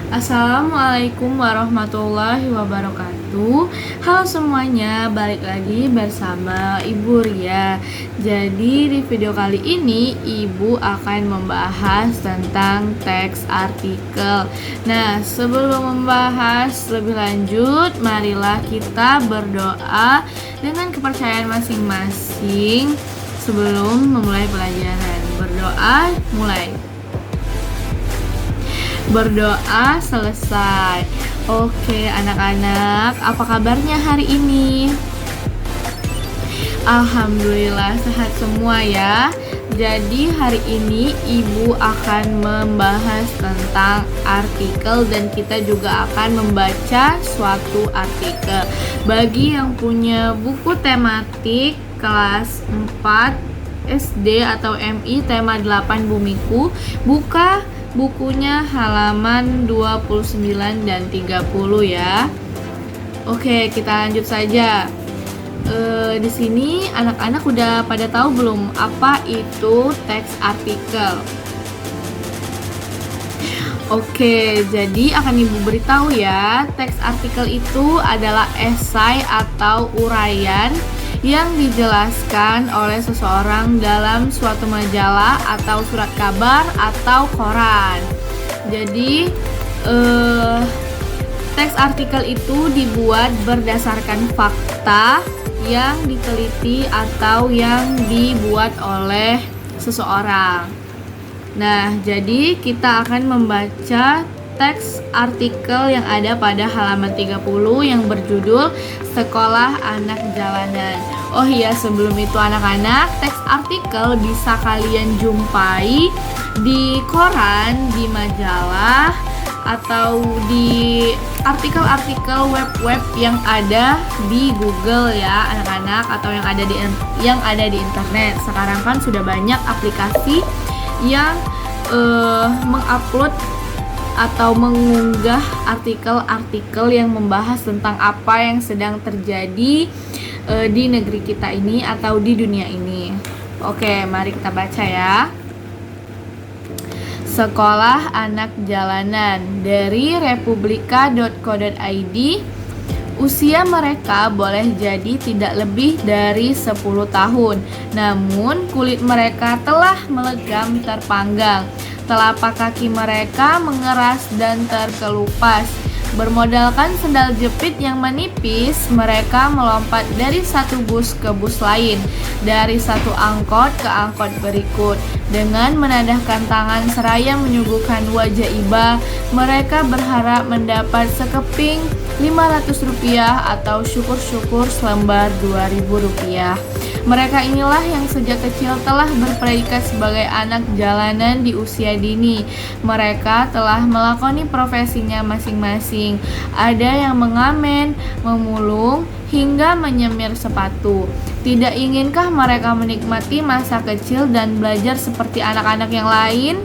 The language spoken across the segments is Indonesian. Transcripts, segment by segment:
Assalamualaikum warahmatullahi wabarakatuh. Halo semuanya, balik lagi bersama Ibu Ria. Jadi di video kali ini Ibu akan membahas tentang teks artikel. Nah, sebelum membahas lebih lanjut, marilah kita berdoa dengan kepercayaan masing-masing sebelum memulai pelajaran. Berdoa mulai. Berdoa selesai. Oke anak-anak, apa kabarnya hari ini? Alhamdulillah sehat semua ya. Jadi hari ini Ibu akan membahas tentang artikel dan kita juga akan membaca suatu artikel. Bagi yang punya buku tematik kelas 4 SD atau MI tema 8 Bumiku, buka bukunya halaman 29 dan 30 ya. Oke, kita lanjut saja. Di sini anak-anak udah pada tahu belum apa itu teks artikel? Oke, jadi akan Ibu beritahu ya. Teks artikel itu adalah esai atau uraian yang dijelaskan oleh seseorang dalam suatu majalah atau surat kabar atau koran. Jadi teks artikel itu dibuat berdasarkan fakta yang diteliti atau yang dibuat oleh seseorang. Nah, jadi kita akan membaca teks artikel yang ada pada halaman 30 yang berjudul Sekolah Anak Jalanan. Oh iya, sebelum itu anak-anak, teks artikel bisa kalian jumpai di koran, di majalah, atau di artikel-artikel web-web yang ada di Google ya anak-anak, atau yang ada di internet. Sekarang kan sudah banyak aplikasi yang mengupload atau mengunggah artikel-artikel yang membahas tentang apa yang sedang terjadi di negeri kita ini atau di dunia ini. Oke, mari kita baca ya. Sekolah Anak Jalanan dari republika.co.id. Usia mereka boleh jadi tidak lebih dari 10 tahun. Namun kulit mereka telah melegam terpanggang. Telapak kaki mereka mengeras dan terkelupas. Bermodalkan sendal jepit yang menipis, mereka melompat dari satu bus ke bus lain, dari satu angkot ke angkot berikut. Dengan menadahkan tangan seraya menyuguhkan wajah iba, mereka berharap mendapat sekeping Rp500 atau syukur-syukur selembar Rp2.000. Mereka inilah yang sejak kecil telah berpredikat sebagai anak jalanan di usia dini. Mereka telah melakoni profesinya masing-masing. Ada yang mengamen, memulung, hingga menyemir sepatu. Tidak inginkah mereka menikmati masa kecil dan belajar seperti anak-anak yang lain?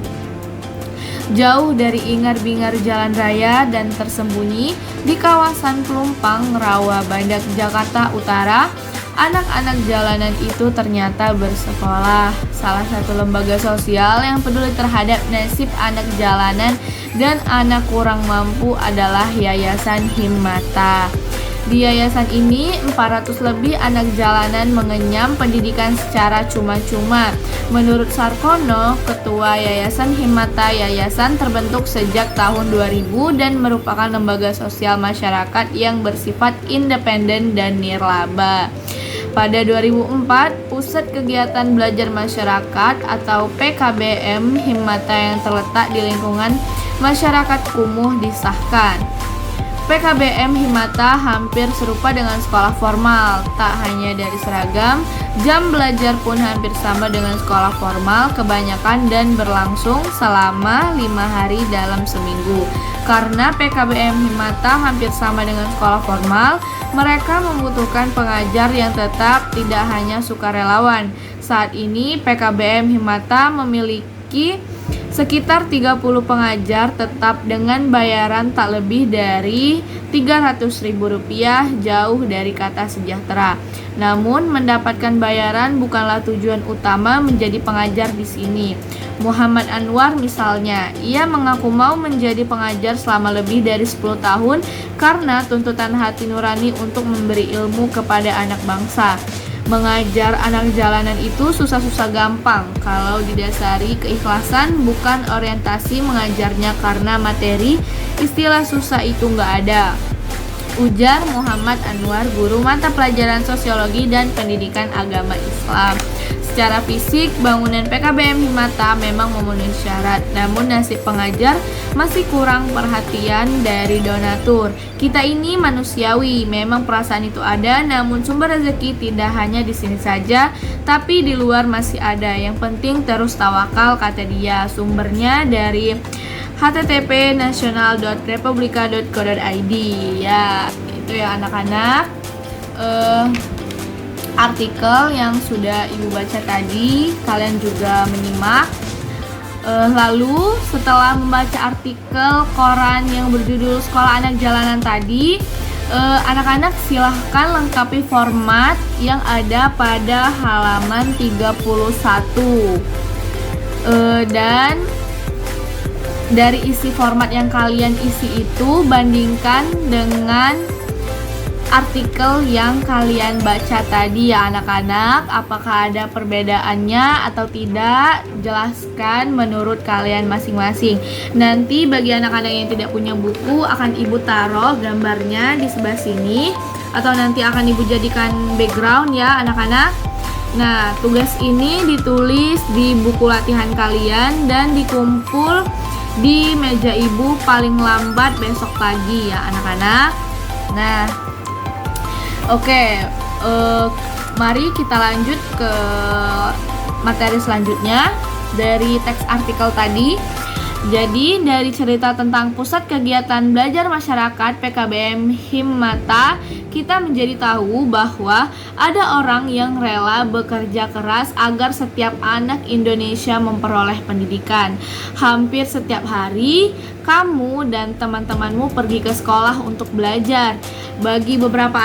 Jauh dari ingar-bingar jalan raya dan tersembunyi di kawasan Pelumpang, Rawabadak, Jakarta Utara, anak-anak jalanan itu ternyata bersekolah. Salah satu lembaga sosial yang peduli terhadap nasib anak jalanan dan anak kurang mampu adalah Yayasan Himmata. Di yayasan ini, 400 lebih anak jalanan mengenyam pendidikan secara cuma-cuma. Menurut Sarkono, Ketua Yayasan Himmata, yayasan terbentuk sejak tahun 2000 dan merupakan lembaga sosial masyarakat yang bersifat independen dan nirlaba. Pada 2004, Pusat Kegiatan Belajar Masyarakat atau PKBM Himmata yang terletak di lingkungan masyarakat kumuh disahkan. PKBM Himmata hampir serupa dengan sekolah formal. Tak hanya dari seragam, jam belajar pun hampir sama dengan sekolah formal kebanyakan dan berlangsung selama 5 hari dalam seminggu. Karena PKBM Himmata hampir sama dengan sekolah formal, mereka membutuhkan pengajar yang tetap, tidak hanya sukarelawan. Saat ini PKBM Himmata memiliki sekitar 30 pengajar tetap dengan bayaran tak lebih dari Rp300.000, jauh dari kata sejahtera. Namun mendapatkan bayaran bukanlah tujuan utama menjadi pengajar di sini. Muhammad Anwar misalnya, ia mengaku mau menjadi pengajar selama lebih dari 10 tahun karena tuntutan hati nurani untuk memberi ilmu kepada anak bangsa. Mengajar anak jalanan itu susah-susah gampang kalau didasari keikhlasan, bukan orientasi mengajarnya karena materi. Istilah susah itu nggak ada, ujar Muhammad Anwar, guru mata pelajaran sosiologi dan pendidikan agama Islam. Secara fisik, bangunan PKBM Himata memang memenuhi syarat, namun nasib pengajar masih kurang perhatian dari donatur. Kita ini manusiawi, memang perasaan itu ada, namun sumber rezeki tidak hanya di sini saja, tapi di luar masih ada. Yang penting terus tawakal, kata dia. Sumbernya dari http://national.republika.co.id. Ya, itu ya anak-anak. Artikel yang sudah Ibu baca tadi, kalian juga menyimak. Lalu setelah membaca artikel koran yang berjudul Sekolah Anak Jalanan tadi, anak-anak silahkan lengkapi format yang ada pada halaman 31. Dan dari isi format yang kalian isi itu, bandingkan dengan artikel yang kalian baca tadi ya anak-anak. Apakah ada perbedaannya atau tidak? Jelaskan menurut kalian masing-masing. Nanti bagi anak-anak yang tidak punya buku, akan Ibu taruh gambarnya di sebelah sini, atau nanti akan Ibu jadikan background ya anak-anak. Nah, tugas ini ditulis di buku latihan kalian dan dikumpul di meja Ibu paling lambat besok pagi ya anak-anak. Nah, oke, mari kita lanjut ke materi selanjutnya dari teks artikel tadi. Jadi dari cerita tentang Pusat Kegiatan Belajar Masyarakat PKBM Himata, kita menjadi tahu bahwa ada orang yang rela bekerja keras agar setiap anak Indonesia memperoleh pendidikan. Hampir setiap hari, kamu dan teman-temanmu pergi ke sekolah untuk belajar. Bagi beberapa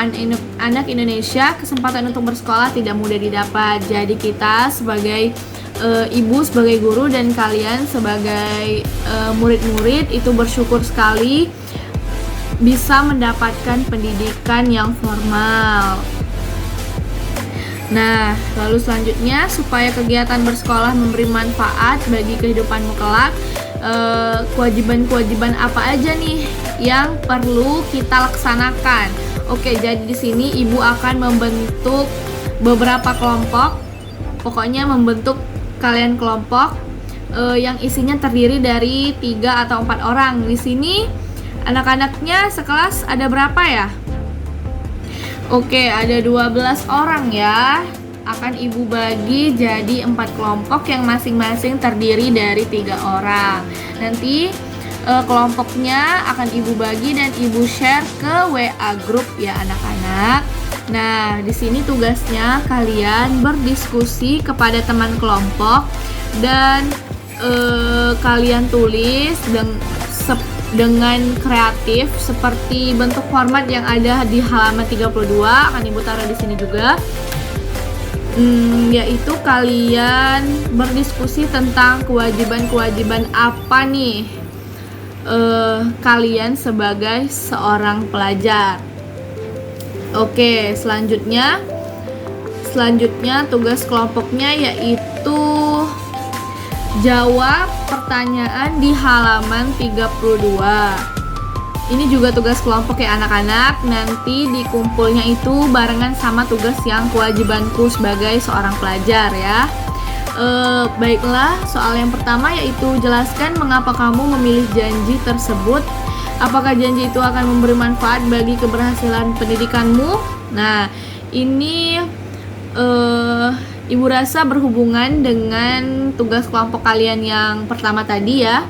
anak Indonesia, kesempatan untuk bersekolah tidak mudah didapat. Jadi kita sebagai ibu, sebagai guru, dan kalian sebagai murid-murid itu bersyukur sekali bisa mendapatkan pendidikan yang formal. Nah, lalu selanjutnya, supaya kegiatan bersekolah memberi manfaat bagi kehidupanmu kelak, kewajiban-kewajiban apa aja nih yang perlu kita laksanakan? Oke, jadi di sini Ibu akan membentuk beberapa kelompok. Pokoknya membentuk kalian kelompok yang isinya terdiri dari 3 atau 4 orang. Di sini anak-anaknya sekelas ada berapa ya? Oke, ada 12 orang ya. Akan Ibu bagi jadi 4 kelompok yang masing-masing terdiri dari 3 orang. Nanti kelompoknya akan Ibu bagi dan Ibu share ke WA group ya anak-anak. Nah, di sini tugasnya kalian berdiskusi kepada teman kelompok dan kalian tulis dengan kreatif seperti bentuk format yang ada di halaman 32, akan Ibu taruh di sini juga. Yaitu kalian berdiskusi tentang kewajiban-kewajiban apa nih kalian sebagai seorang pelajar. Oke, selanjutnya tugas kelompoknya yaitu jawab pertanyaan di halaman 32. Ini juga tugas kelompok ya anak-anak. Nanti dikumpulnya itu barengan sama tugas yang kewajibanku sebagai seorang pelajar ya. Baiklah, soal yang pertama yaitu jelaskan mengapa kamu memilih janji tersebut. Apakah janji itu akan memberi manfaat bagi keberhasilan pendidikanmu? Nah, ini Ibu rasa berhubungan dengan tugas kelompok kalian yang pertama tadi ya.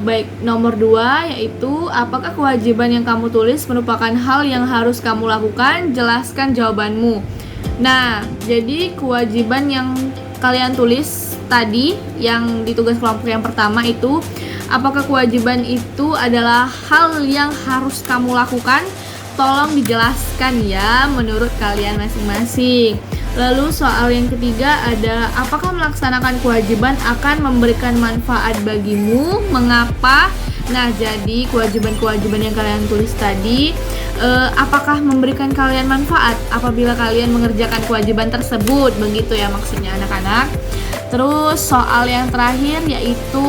Baik, nomor 2 yaitu apakah kewajiban yang kamu tulis merupakan hal yang harus kamu lakukan? Jelaskan jawabanmu. Nah, jadi kewajiban yang kalian tulis tadi yang di tugas kelompok yang pertama itu, apakah kewajiban itu adalah hal yang harus kamu lakukan? tolong dijelaskan ya menurut kalian masing-masing. Lalu soal yang ketiga ada, apakah melaksanakan kewajiban akan memberikan manfaat bagimu? Mengapa? Nah, jadi kewajiban-kewajiban yang kalian tulis tadi, apakah memberikan kalian manfaat apabila kalian mengerjakan kewajiban tersebut? Begitu ya maksudnya anak-anak. Terus soal yang terakhir yaitu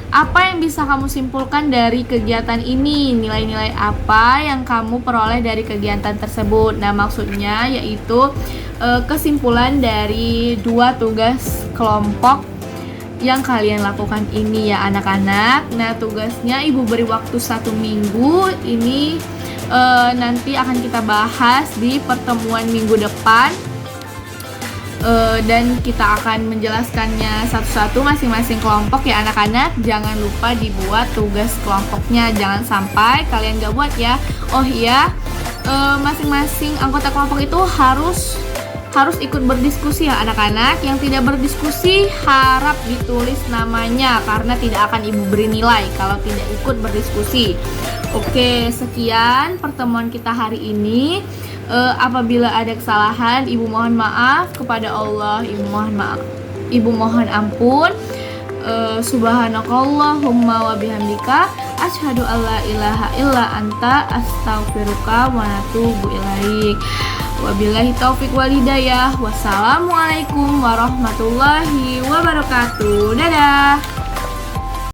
apa yang bisa kamu simpulkan dari kegiatan ini? Nilai-nilai apa yang kamu peroleh dari kegiatan tersebut? Nah, maksudnya yaitu kesimpulan dari 2 tugas kelompok yang kalian lakukan ini ya anak-anak. Nah, tugasnya ibu beri waktu 1 minggu. Ini nanti akan kita bahas di pertemuan minggu depan. Dan kita akan menjelaskannya satu-satu masing-masing kelompok ya anak-anak. Jangan lupa dibuat tugas kelompoknya, jangan sampai kalian gak buat ya. Oh iya, masing-masing anggota kelompok itu harus ikut berdiskusi ya anak-anak. Yang tidak berdiskusi harap ditulis namanya, karena tidak akan ibu beri nilai kalau tidak ikut berdiskusi. Oke, sekian pertemuan kita hari ini. Apabila ada kesalahan, ibu mohon maaf kepada Allah, ibu mohon ampun. Subhanakallahumma wa bihamdika asyhadu alla ilaha illa anta astaghfiruka wa atubu ilaik. Wabillahi taufik wal hidayah. Wassalamualaikum warahmatullahi wabarakatuh. Dadah.